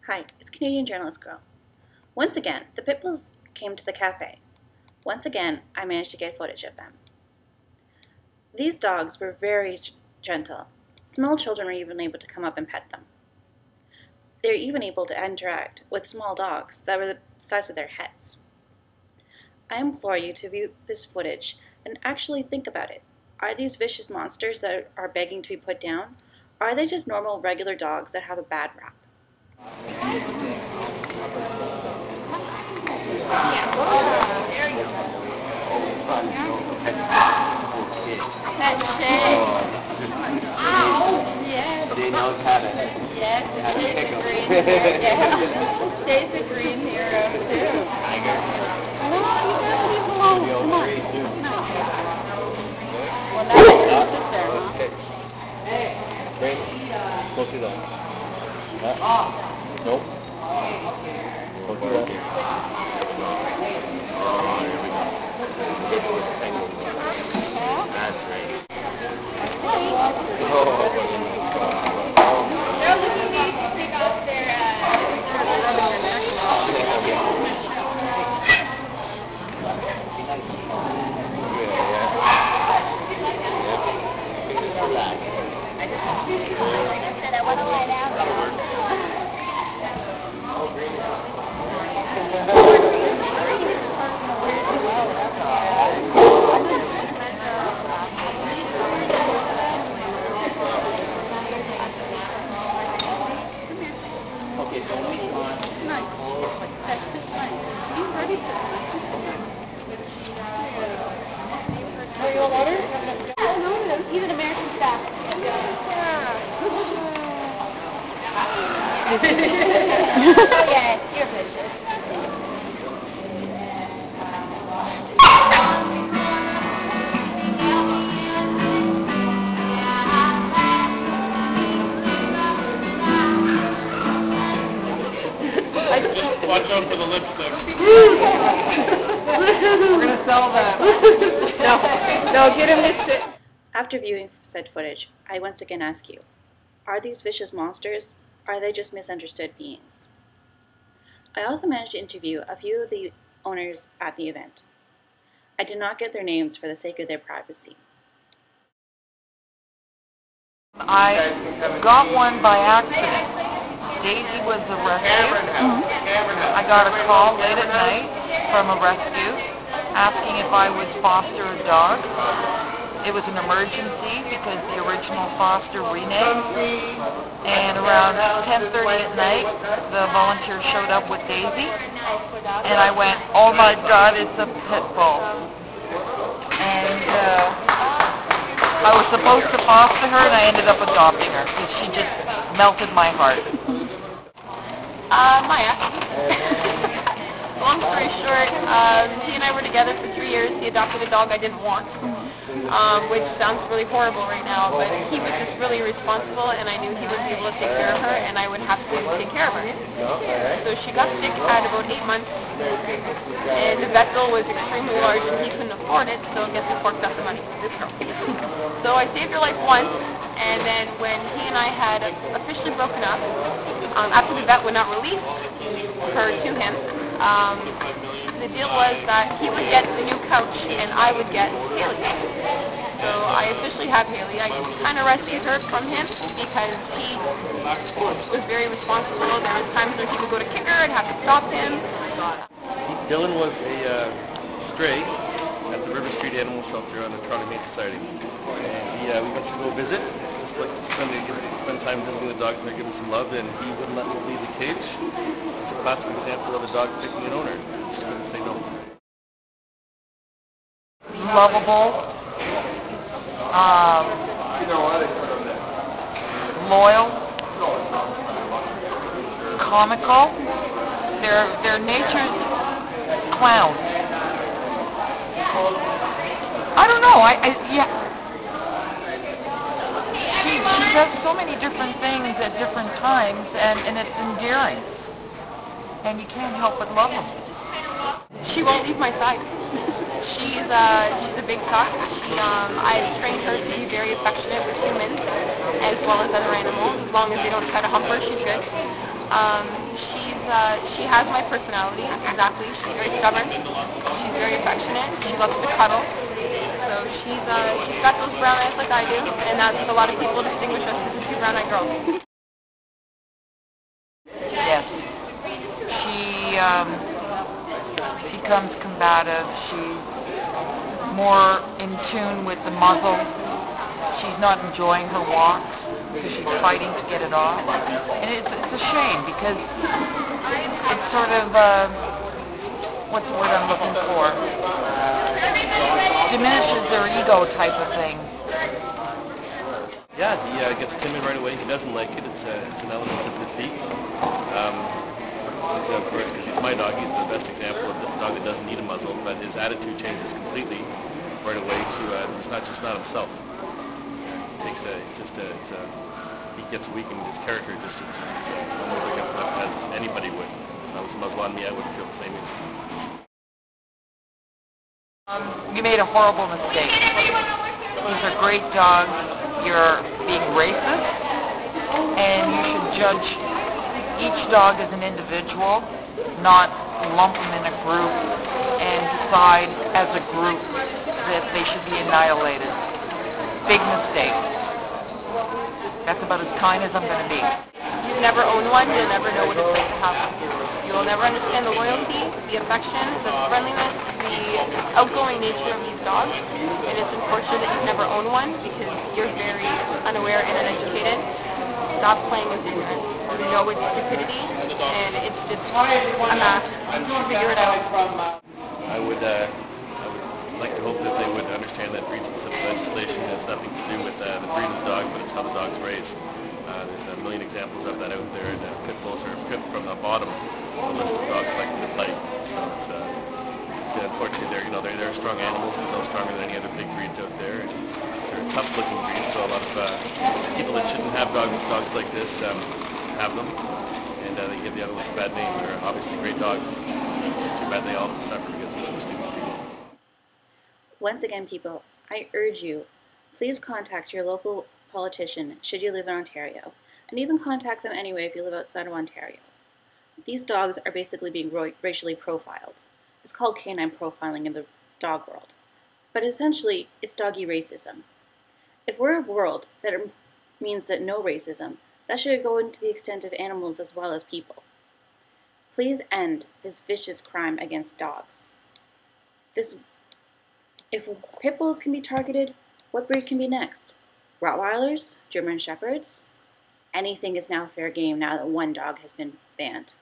Hi, it's Canadian Journalist Girl. Once again, the Pitbulls came to the cafe. Once again, I managed to get footage of them. These dogs were very gentle. Small children were even able to come up and pet them. They were even able to interact with small dogs that were the size of their heads. I implore you to view this footage and actually think about it. Are these vicious monsters that are begging to be put down? Or are they just normal, regular dogs that have a bad rap? That's Shay. Ow! Yes. She knows how to. Yes, Shay's a green hero. Yeah. Shay's a green hero too. Tiger. No, you gotta leave him alone. Come on. No. Well, now you can sit there, huh? Okay. Great. Go through that. Nope. Go through that. Oh, here we go. That's right. They're looking neat to take off their like I said, I want to lie down. Okay, so we want. Nice. That's just nice. You ready to? Are you a water? No, he's an American staff. Oh yeah, you're vicious. Watch out for the lipstick. We're gonna sell that. No, get him lipstick. After viewing said footage, I once again ask you, are these vicious monsters, or are they just misunderstood beings? I also managed to interview a few of the owners at the event. I did not get their names for the sake of their privacy. I got one by accident. Daisy was a rescue. I got a call late at night from a rescue asking if I would foster a dog. It was an emergency because the original foster reneged. And around 10:30 at night, the volunteer showed up with Daisy. And I went, oh my God, it's a pit bull. And I was supposed to foster her, and I ended up adopting her because she just melted my heart. Maya. Long story short, he and I were together for 3 years. He adopted a dog I didn't want, which sounds really horrible right now, but he was just really responsible, and I knew he would be able to take care of her, and I would have to take care of her. So she got sick at about 8 months, and the vet bill was extremely large, and he couldn't afford it, so guess who forked up the money? This girl. So I saved her life once, and then when he and I had officially broken up, after the vet would not release her to him, the deal was that he would get the new couch and I would get Haley. So I officially have Haley. I kind of rescued her from him because he was very responsible. There was times where he would go to kick her and have to stop him. Dylan was a stray at the River Street Animal Shelter on the Toronto Humane Society. And we went to go visit, just like to spend time visiting the dogs and they're giving some love, and he wouldn't let me leave the cage. It's a classic example of a dog picking an owner. He just couldn't say no. Lovable, loyal, comical. They're nature's clowns. I don't know. She does so many different things at different times, and it's endearing. And you can't help but love them. She won't leave my side. She's a big talk. I've trained her to be very affectionate with humans as well as other animals. As long as they don't try to hump her, she's good. she has my personality, exactly. She's very stubborn. She's very affectionate. She loves to cuddle. So she's got those brown eyes like I do, and that's a lot of people distinguish us as the two brown-eyed girls. Yes. She becomes combative. She's more in tune with the muzzle. She's not enjoying her walks because she's fighting to get it off. And it's a shame because it's sort of, what's the word I'm looking for? Diminishes their ego type of thing. Yeah, he gets timid right away. He doesn't like it. It's an element of defeat. He's, of course, because he's my dog, he's the best example of the dog that doesn't need a muzzle, but his attitude changes completely right away to, it's not himself. He gets weak and his character just, it's almost like as anybody would. If I was a muzzle on me, I would feel the same way. You made a horrible mistake. These are great dogs. You're being racist, and you should judge each dog as an individual, not lump them in a group and decide as a group that they should be annihilated. Big mistake. That's about as kind as I'm going to be. You've never owned one, you'll never know what it's like to have one. You'll never understand the loyalty, the affection, the friendliness, the outgoing nature of these dogs. And it's unfortunate that you've never owned one because you're very unaware and uneducated. Stop playing with ignorance. You know it's stupidity, and it's just a mask. Figure it out. I would like to hope that they would understand that breed-specific legislation has nothing to do with the breed of the dog, but it's how the dog's raised. There's a million examples of that out there, and Pitbulls are picked from the bottom of the list of dogs likely to fight. So unfortunately, they're strong animals, and no stronger than any other big breeds out there. They're a tough-looking breed, so a lot of people that shouldn't have dogs like this have them, and they give the animals a bad name. They're obviously great dogs. It's too bad they all suffer because of some stupid breed. Once again, people, I urge you, please contact your local politician should you live in Ontario, and even contact them anyway if you live outside of Ontario. These dogs are basically being racially profiled. It's called canine profiling in the dog world, but essentially it's doggy racism. If we're a world that means that no racism, that should go into the extent of animals as well as people. Please end this vicious crime against dogs. If Pitbulls can be targeted, what breed can be next? Rottweilers? German Shepherds? Anything is now fair game now that one dog has been banned.